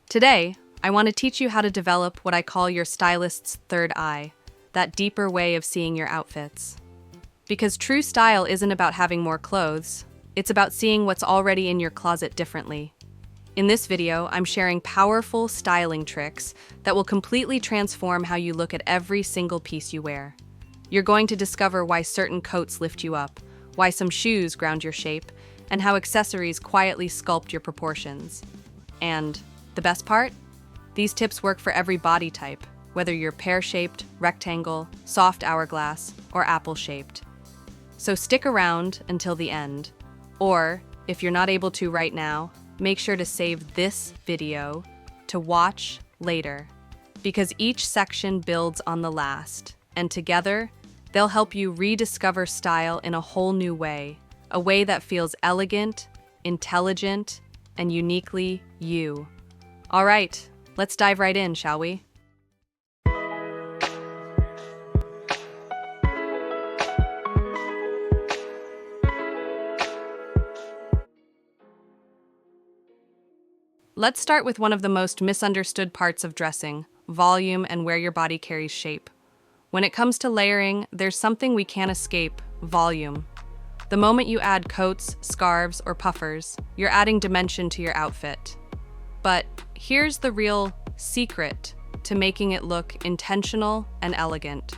Today, I want to teach you how to develop what I call your stylist's third eye, that deeper way of seeing your outfits. Because true style isn't about having more clothes, it's about seeing what's already in your closet differently. In this video, I'm sharing powerful styling tricks that will completely transform how you look at every single piece you wear. You're going to discover why certain coats lift you up, why some shoes ground your shape, and how accessories quietly sculpt your proportions. And the best part? These tips work for every body type, whether you're pear-shaped, rectangle, soft hourglass, or apple-shaped. So stick around until the end. Or, if you're not able to right now, make sure to save this video to watch later, because each section builds on the last, and together, they'll help you rediscover style in a whole new way, a way that feels elegant, intelligent, and uniquely you. All right, let's dive right in, shall we? Let's start with one of the most misunderstood parts of dressing, volume and where your body carries shape. When it comes to layering, there's something we can't escape: volume. The moment you add coats, scarves, or puffers, you're adding dimension to your outfit. But here's the real secret to making it look intentional and elegant.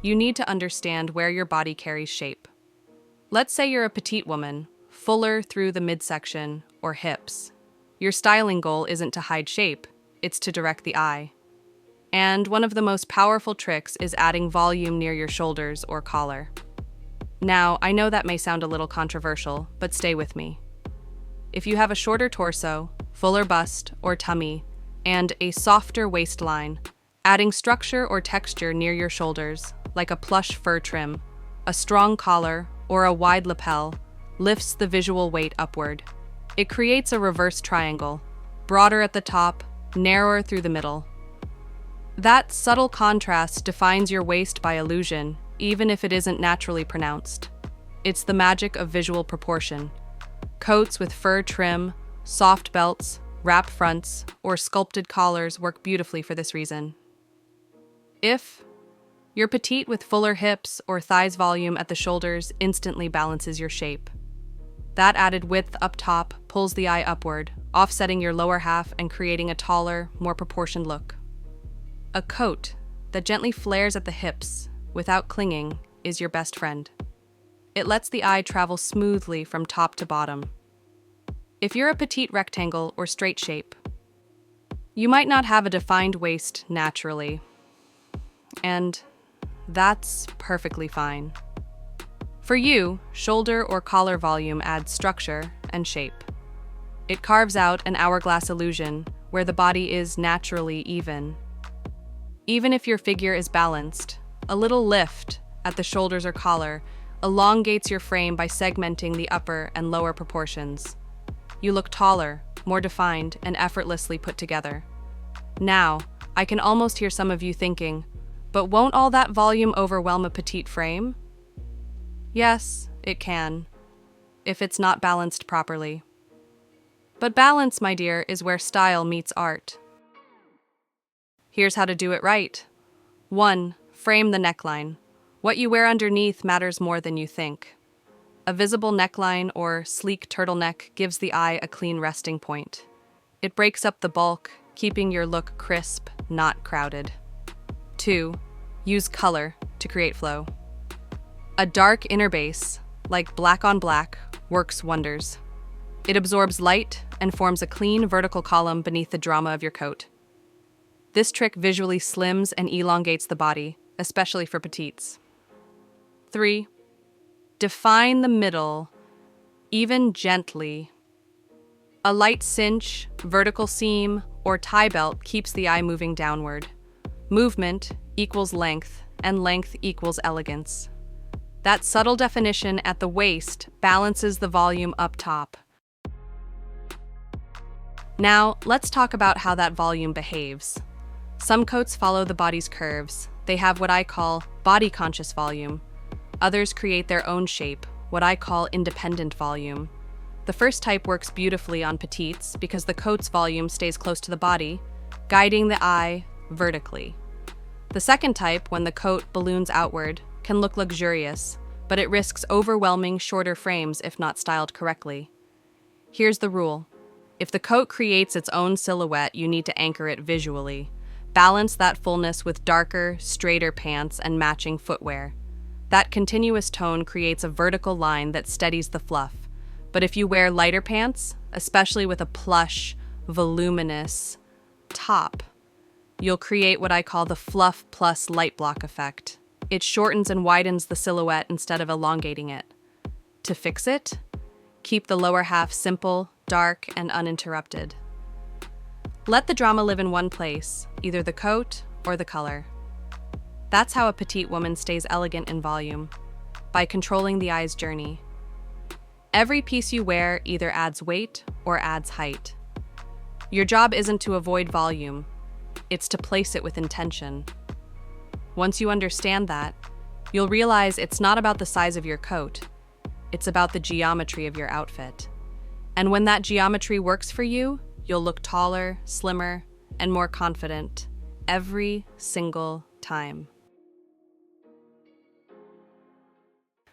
You need to understand where your body carries shape. Let's say you're a petite woman, fuller through the midsection or hips. Your styling goal isn't to hide shape, it's to direct the eye. And one of the most powerful tricks is adding volume near your shoulders or collar. Now, I know that may sound a little controversial, but stay with me. If you have a shorter torso, fuller bust or tummy, and a softer waistline, adding structure or texture near your shoulders, like a plush fur trim, a strong collar, or a wide lapel, lifts the visual weight upward. It creates a reverse triangle, broader at the top, narrower through the middle. That subtle contrast defines your waist by illusion, even if it isn't naturally pronounced. It's the magic of visual proportion. Coats with fur trim, soft belts, wrap fronts, or sculpted collars work beautifully for this reason. If you're petite with fuller hips or thighs, volume at the shoulders instantly balances your shape. That added width up top pulls the eye upward, offsetting your lower half and creating a taller, more proportioned look. A coat that gently flares at the hips without clinging is your best friend. It lets the eye travel smoothly from top to bottom. If you're a petite rectangle or straight shape, you might not have a defined waist naturally, and that's perfectly fine. For you, shoulder or collar volume adds structure and shape. It carves out an hourglass illusion where the body is naturally even. Even if your figure is balanced, a little lift at the shoulders or collar elongates your frame by segmenting the upper and lower proportions. You look taller, more defined, and effortlessly put together. Now, I can almost hear some of you thinking, but won't all that volume overwhelm a petite frame? Yes, it can, if it's not balanced properly. But balance, my dear, is where style meets art. Here's how to do it right. 1. Frame the neckline. What you wear underneath matters more than you think. A visible neckline or sleek turtleneck gives the eye a clean resting point. It breaks up the bulk, keeping your look crisp, not crowded. 2. Use color to create flow. A dark inner base, like black on black, works wonders. It absorbs light and forms a clean vertical column beneath the drama of your coat. This trick visually slims and elongates the body, especially for petites. 3. Define the middle, even gently. A light cinch, vertical seam, or tie belt keeps the eye moving downward. Movement equals length, and length equals elegance. That subtle definition at the waist balances the volume up top. Now, let's talk about how that volume behaves. Some coats follow the body's curves. They have what I call body-conscious volume. Others create their own shape, what I call independent volume. The first type works beautifully on petites because the coat's volume stays close to the body, guiding the eye vertically. The second type, when the coat balloons outward, can look luxurious, but it risks overwhelming shorter frames if not styled correctly. Here's the rule. If the coat creates its own silhouette, you need to anchor it visually. Balance that fullness with darker, straighter pants and matching footwear. That continuous tone creates a vertical line that steadies the fluff. But if you wear lighter pants, especially with a plush, voluminous top, you'll create what I call the fluff plus light block effect. It shortens and widens the silhouette instead of elongating it. To fix it, keep the lower half simple, dark, and uninterrupted. Let the drama live in one place, either the coat or the color. That's how a petite woman stays elegant in volume, by controlling the eye's journey. Every piece you wear either adds weight or adds height. Your job isn't to avoid volume, it's to place it with intention. Once you understand that, you'll realize it's not about the size of your coat, it's about the geometry of your outfit. And when that geometry works for you, you'll look taller, slimmer, and more confident every single time.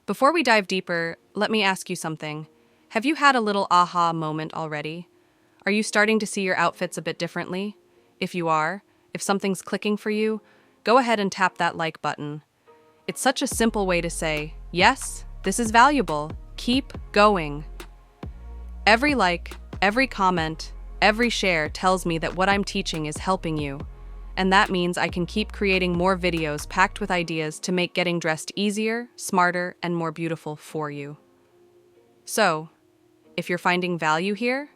Before we dive deeper, let me ask you something. Have you had a little aha moment already? Are you starting to see your outfits a bit differently? If you are, if something's clicking for you, go ahead and tap that like button. It's such a simple way to say, yes, this is valuable. Keep going. Every like, every comment, every share tells me that what I'm teaching is helping you. And that means I can keep creating more videos packed with ideas to make getting dressed easier, smarter, and more beautiful for you. So, if you're finding value here,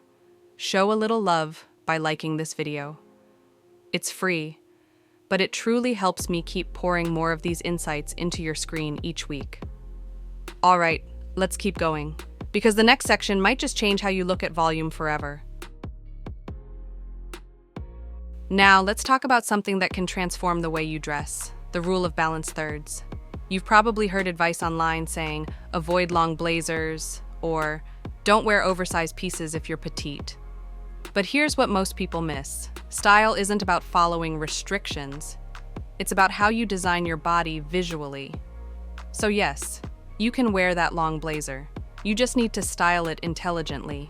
show a little love by liking this video. It's free, but it truly helps me keep pouring more of these insights into your screen each week. All right, let's keep going, because the next section might just change how you look at volume forever. Now, let's talk about something that can transform the way you dress, the rule of balanced thirds. You've probably heard advice online saying, avoid long blazers, or don't wear oversized pieces if you're petite. But here's what most people miss. Style isn't about following restrictions. It's about how you design your body visually. So yes, you can wear that long blazer. You just need to style it intelligently.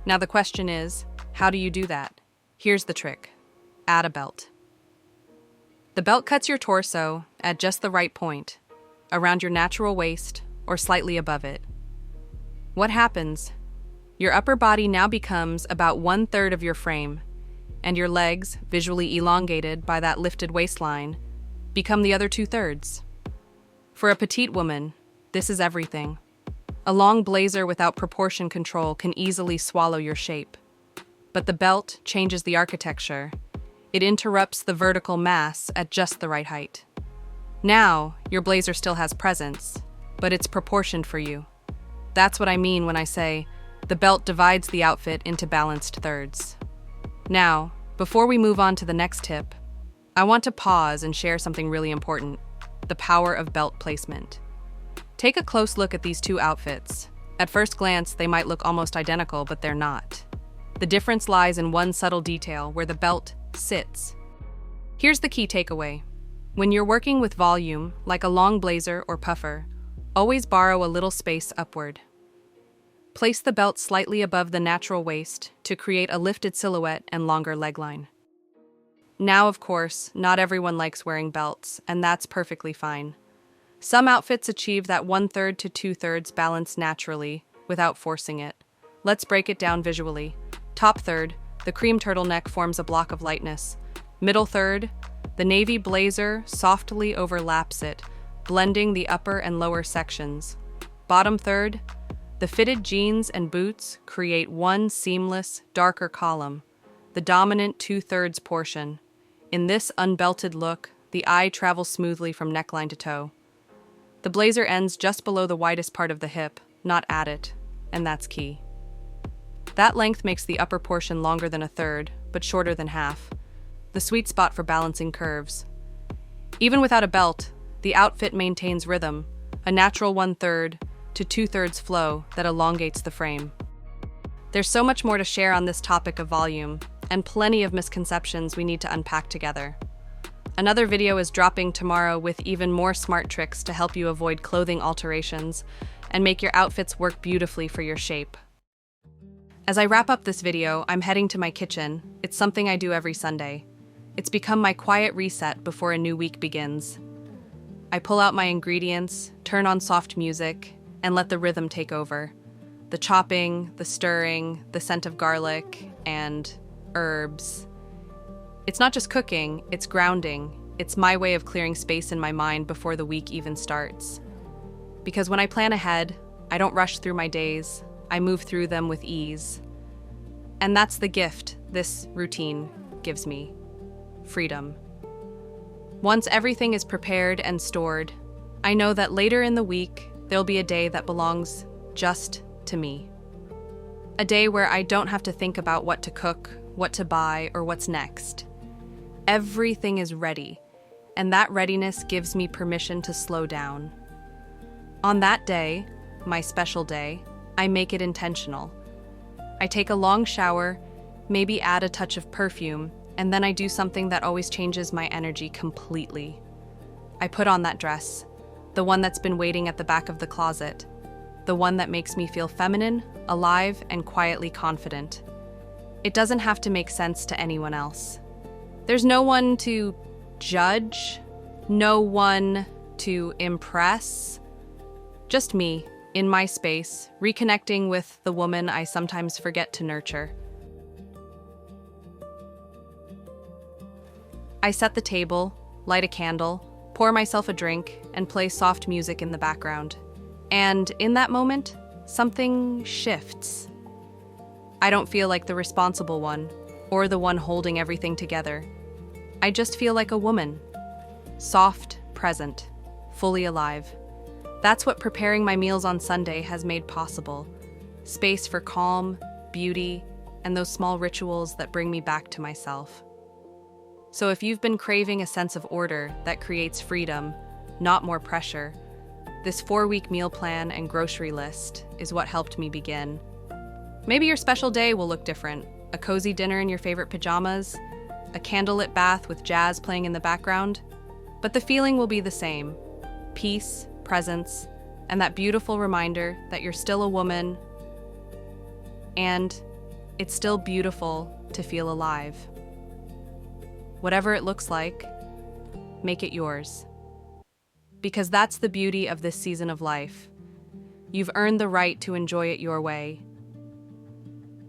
Now the question is, how do you do that? Here's the trick. Add a belt. The belt cuts your torso at just the right point, around your natural waist or slightly above it. What happens? Your upper body now becomes about 1/3 of your frame, and your legs, visually elongated by that lifted waistline, become the other 2/3. For a petite woman, this is everything. A long blazer without proportion control can easily swallow your shape. But the belt changes the architecture. It interrupts the vertical mass at just the right height. Now, your blazer still has presence, but it's proportioned for you. That's what I mean when I say, the belt divides the outfit into balanced thirds. Now, before we move on to the next tip, I want to pause and share something really important, the power of belt placement. Take a close look at these two outfits. At first glance, they might look almost identical, but they're not. The difference lies in one subtle detail where the belt sits. Here's the key takeaway. When you're working with volume, like a long blazer or puffer, always borrow a little space upward. Place the belt slightly above the natural waist to create a lifted silhouette and longer leg line. Now, of course, not everyone likes wearing belts, and that's perfectly fine. Some outfits achieve that 1/3 to 2/3 balance naturally, without forcing it. Let's break it down visually. Top third, the cream turtleneck forms a block of lightness. Middle third, the navy blazer softly overlaps it, blending the upper and lower sections. Bottom third, the fitted jeans and boots create one seamless, darker column, the dominant 2/3 portion. In this unbelted look, the eye travels smoothly from neckline to toe. The blazer ends just below the widest part of the hip, not at it, and that's key. That length makes the upper portion longer than 1/3, but shorter than half, the sweet spot for balancing curves. Even without a belt, the outfit maintains rhythm, a natural 1/3 to 2/3 flow that elongates the frame. There's so much more to share on this topic of volume, and plenty of misconceptions we need to unpack together. Another video is dropping tomorrow with even more smart tricks to help you avoid clothing alterations and make your outfits work beautifully for your shape. As I wrap up this video, I'm heading to my kitchen. It's something I do every Sunday. It's become my quiet reset before a new week begins. I pull out my ingredients, turn on soft music, and let the rhythm take over. The chopping, the stirring, the scent of garlic, and herbs. It's not just cooking, it's grounding. It's my way of clearing space in my mind before the week even starts. Because when I plan ahead, I don't rush through my days, I move through them with ease. And that's the gift this routine gives me: freedom. Once everything is prepared and stored, I know that later in the week, there'll be a day that belongs just to me. A day where I don't have to think about what to cook, what to buy, or what's next. Everything is ready, and that readiness gives me permission to slow down. On that day, my special day, I make it intentional. I take a long shower, maybe add a touch of perfume, and then I do something that always changes my energy completely. I put on that dress, the one that's been waiting at the back of the closet, the one that makes me feel feminine, alive, and quietly confident. It doesn't have to make sense to anyone else. There's no one to judge, no one to impress. Just me, in my space, reconnecting with the woman I sometimes forget to nurture. I set the table, light a candle, pour myself a drink, and play soft music in the background. And in that moment, something shifts. I don't feel like the responsible one, or the one holding everything together. I just feel like a woman. Soft, present, fully alive. That's what preparing my meals on Sunday has made possible. Space for calm, beauty, and those small rituals that bring me back to myself. So if you've been craving a sense of order that creates freedom, not more pressure, this 4-week meal plan and grocery list is what helped me begin. Maybe your special day will look different. A cozy dinner in your favorite pajamas, a candlelit bath with jazz playing in the background. But the feeling will be the same: peace, presence, and that beautiful reminder that you're still a woman, and it's still beautiful to feel alive. Whatever it looks like, make it yours. Because that's the beauty of this season of life. You've earned the right to enjoy it your way.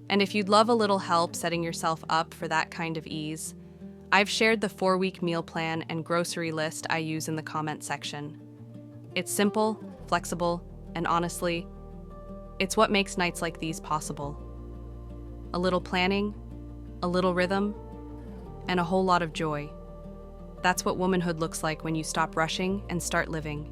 And if you'd love a little help setting yourself up for that kind of ease, I've shared the 4-week meal plan and grocery list I use in the comment section. It's simple, flexible, and honestly, it's what makes nights like these possible. A little planning, a little rhythm, and a whole lot of joy. That's what womanhood looks like when you stop rushing and start living.